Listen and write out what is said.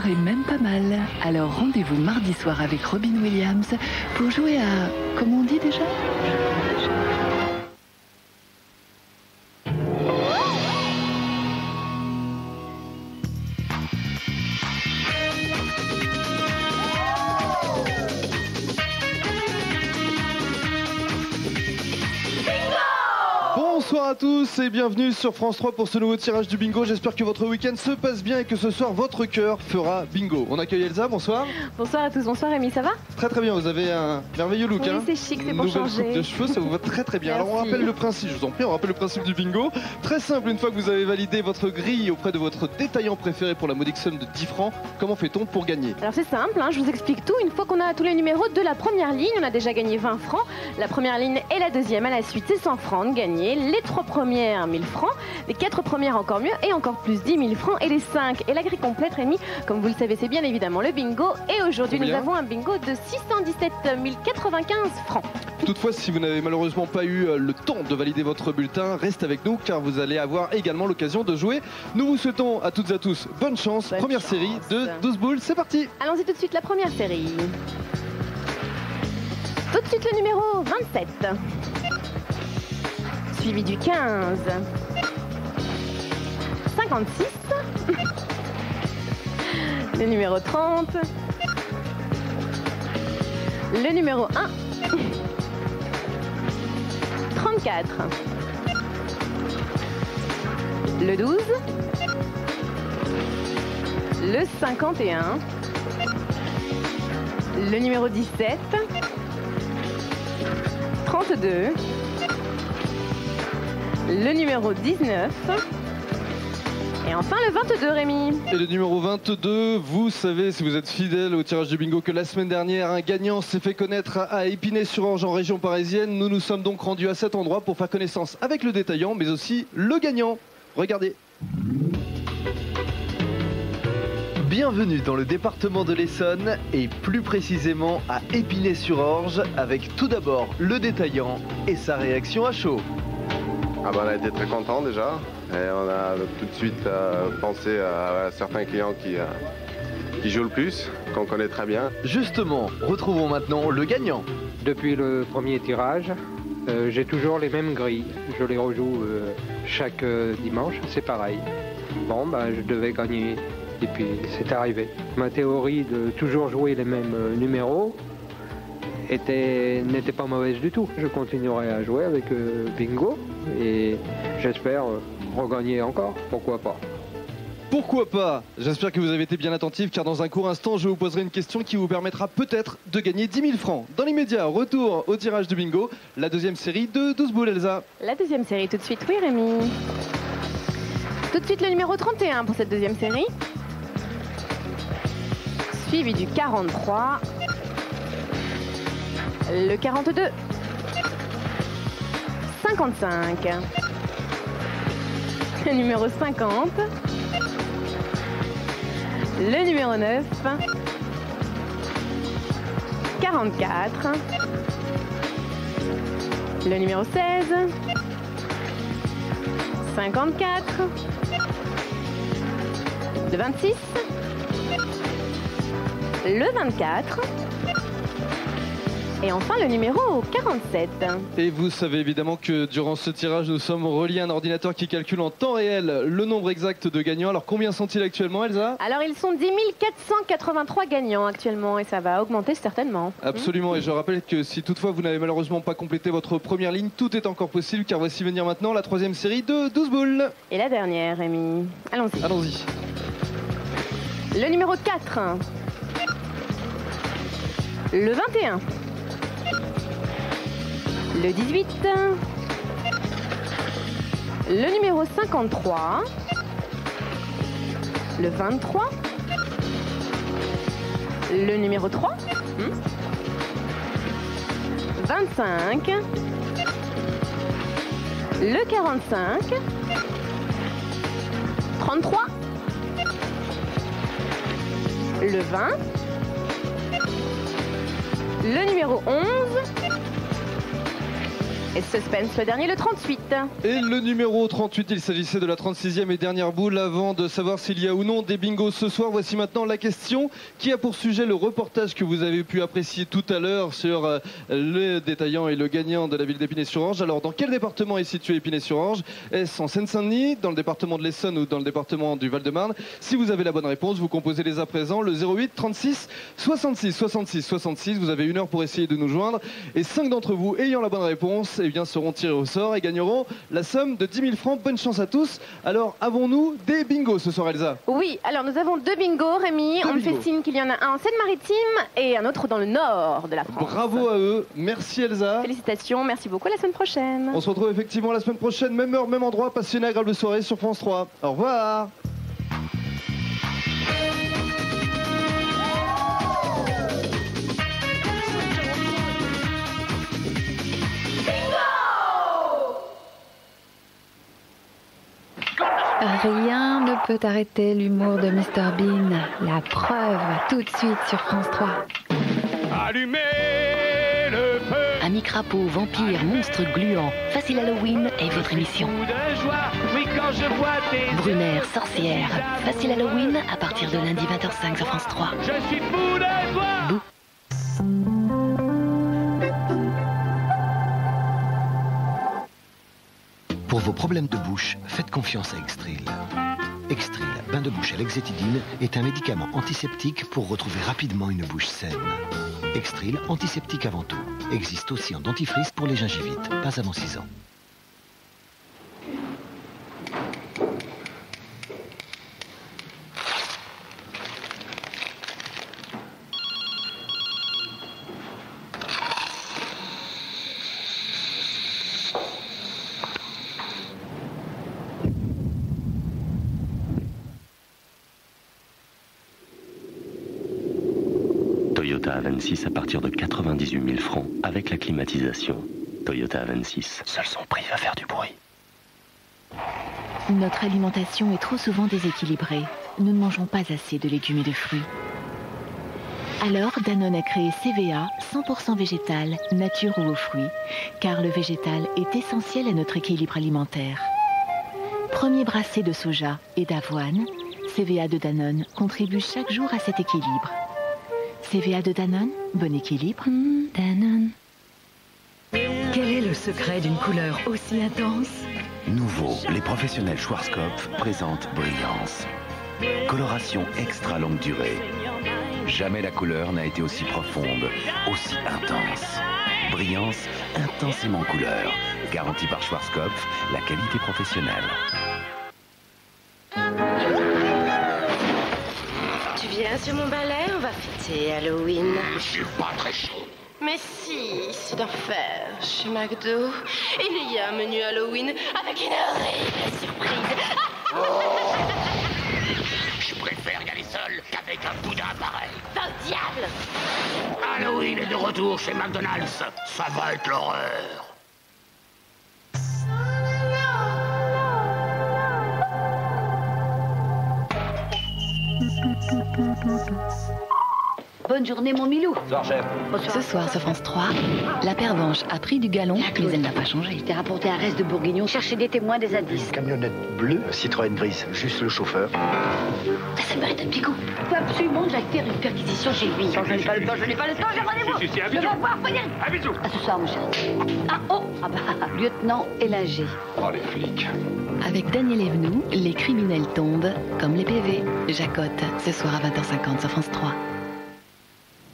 et même pas mal. Alors rendez-vous mardi soir avec Robin Williams pour jouer à... Comment on dit déjà ? Bonsoir à tous et bienvenue sur France 3 pour ce nouveau tirage du bingo. J'espère que votre week-end se passe bien et que ce soir votre cœur fera bingo. On accueille Elsa, bonsoir. Bonsoir à tous, bonsoir Rémi, ça va? Très très bien, vous avez un merveilleux look. Oui, c'est chic, c'est pour changer. Coupe de cheveux, ça vous va très très bien. Alors on rappelle le principe, je vous en prie, on rappelle le principe du bingo. Très simple, une fois que vous avez validé votre grille auprès de votre détaillant préféré pour la modique somme de 10 francs, comment fait-on pour gagner? Alors c'est simple, je vous explique tout. Une fois qu'on a tous les numéros de la première ligne, on a déjà gagné 20 francs. La première ligne et la deuxième à la suite, c'est 100 francs de gagner. Les 3 premières, 1000 francs. Les 4 premières, encore mieux. Et encore plus, 10 000 francs. Et les 5 et la grille complète, Rémi, comme vous le savez, c'est bien évidemment le bingo. Et aujourd'hui, nous avons un bingo de 617 095 francs. Toutefois, si vous n'avez malheureusement pas eu le temps de valider votre bulletin, reste avec nous car vous allez avoir également l'occasion de jouer. Nous vous souhaitons à toutes et à tous bonne chance. Première série de 12 boules, c'est parti. Allons-y tout de suite, la première série. Tout de suite le numéro 27. Suivi du 15. 56. Le numéro 30. Le numéro 1. 34. Le 12. Le 51. Le numéro 17. 32. Le numéro 19. Et enfin le 22, Rémi. Et le numéro 22, vous savez, si vous êtes fidèle au tirage du bingo, que la semaine dernière, un gagnant s'est fait connaître à Épinay-sur-Orge en région parisienne. Nous nous sommes donc rendus à cet endroit pour faire connaissance avec le détaillant, mais aussi le gagnant. Regardez. Bienvenue dans le département de l'Essonne et plus précisément à Épinay-sur-Orge avec tout d'abord le détaillant et sa réaction à chaud. Ah ben on a été très contents déjà et on a tout de suite pensé à certains clients qui jouent le plus, qu'on connaît très bien. Justement, retrouvons maintenant le gagnant. Depuis le premier tirage, j'ai toujours les mêmes grilles. Je les rejoue chaque dimanche, c'est pareil. Bon, je devais gagner et puis c'est arrivé. Ma théorie de toujours jouer les mêmes numéros n'était pas mauvaise du tout. Je continuerai à jouer avec bingo et j'espère regagner encore, pourquoi pas. Pourquoi pas? J'espère que vous avez été bien attentifs car dans un court instant je vous poserai une question qui vous permettra peut-être de gagner 10 000 francs. Dans l'immédiat, retour au tirage du bingo, la deuxième série de 12 boules, Elsa. La deuxième série tout de suite, oui Rémi. Tout de suite le numéro 31 pour cette deuxième série. Suivi du 43. Le 42. 55. Le numéro 50. Le numéro 9. 44. Le numéro 16. 54. Le 26. Le 24. Et enfin le numéro 47. Et vous savez évidemment que durant ce tirage, nous sommes reliés à un ordinateur qui calcule en temps réel le nombre exact de gagnants. Alors combien sont-ils actuellement, Elsa? Alors ils sont 10 483 gagnants actuellement et ça va augmenter certainement. Absolument, et je rappelle que si toutefois vous n'avez malheureusement pas complété votre première ligne, tout est encore possible car voici venir maintenant la troisième série de 12 boules. Et la dernière, Rémi. Allons-y. Allons-y. Le numéro 4. Le 21. Le 18. Le numéro 53. Le 23. Le numéro 3. 25. Le 45. 33. Le 20. Le numéro 11. Et suspense, le dernier, le 38. Et le numéro 38, il s'agissait de la 36e et dernière boule. Avant de savoir s'il y a ou non des bingos ce soir, voici maintenant la question qui a pour sujet le reportage que vous avez pu apprécier tout à l'heure sur le détaillant et le gagnant de la ville d'Épinay-sur-Orge. Alors, dans quel département est situé Épinay-sur-Orge? Est-ce en Seine-Saint-Denis, dans le département de l'Essonne ou dans le département du Val-de-Marne? Si vous avez la bonne réponse, vous composez dès à présent le 08 36 66 66 66. Vous avez 1 heure pour essayer de nous joindre. Et 5 d'entre vous ayant la bonne réponse, eh bien, seront tirés au sort et gagneront la somme de 10 000 francs. Bonne chance à tous. Alors, avons-nous des bingos ce soir, Elsa? Oui, alors nous avons 2 bingos, Rémi. On me fait signe qu'il y en a un en Seine-Maritime et un autre dans le nord de la France. Bravo à eux. Merci, Elsa. Félicitations, merci beaucoup, à la semaine prochaine. On se retrouve effectivement la semaine prochaine, même heure, même endroit. Passez une agréable soirée sur France 3. Au revoir. Rien ne peut arrêter l'humour de Mr Bean. La preuve, tout de suite sur France 3. Allumez le feu. Amis crapauds, vampires, monstres gluants, Facile Halloween est votre émission. De joie, oui, quand je vois tes Brumaire, sorcière, Facile Halloween à partir de lundi 20h05 sur France 3. je suis fou de toi. Bouh. Pour vos problèmes de bouche, faites confiance à Extril. Extril, bain de bouche à l'exétidine, est un médicament antiseptique pour retrouver rapidement une bouche saine. Extril, antiseptique avant tout, existe aussi en dentifrice pour les gingivites, pas avant 6 ans. Toyota A26 à partir de 98 000 francs avec la climatisation. Toyota A26. Seul son prix va faire du bruit. Notre alimentation est trop souvent déséquilibrée. Nous ne mangeons pas assez de légumes et de fruits. Alors, Danone a créé CVA, 100% végétal, nature ou aux fruits, car le végétal est essentiel à notre équilibre alimentaire. Premier brassé de soja et d'avoine, CVA de Danone contribue chaque jour à cet équilibre. CVA de Danone, bon équilibre. Danone. Quel est le secret d'une couleur aussi intense? Nouveau, les professionnels Schwarzkopf présentent Brillance. Coloration extra longue durée. Jamais la couleur n'a été aussi profonde, aussi intense. Brillance intensément couleur. Garantie par Schwarzkopf, la qualité professionnelle. Tu viens sur mon balai, on va fêter Halloween. Je suis pas très chaud. Mais si, c'est d'enfer. Chez McDo, il y a un menu Halloween avec une horrible surprise. Je préfère y aller seul qu'avec un boudin pareil. Va au diable! Halloween est de retour chez McDonald's. Ça va être l'horreur. Bonne journée, mon Milou. Bonsoir, chef. Ce soir sur France 3, la pervenche a pris du galon, mais elle n'a pas changé. Je t'ai rapporté un reste de bourguignon. Cherchez des témoins, des indices. Camionnette bleue, Citroën grise, juste le chauffeur. Ça mérite un petit coup. Faut absolument que j'aille faire une perquisition chez lui. Je n'ai pas le temps, j'ai rendez-vous. Si, Je vais voir, venez. Un bisou. À ce soir, mon chéri. Lieutenant Élinger. Oh, les flics. Avec Daniel Evenou, les criminels tombent comme les PV. Jacotte, ce soir à 20h50 sur France 3.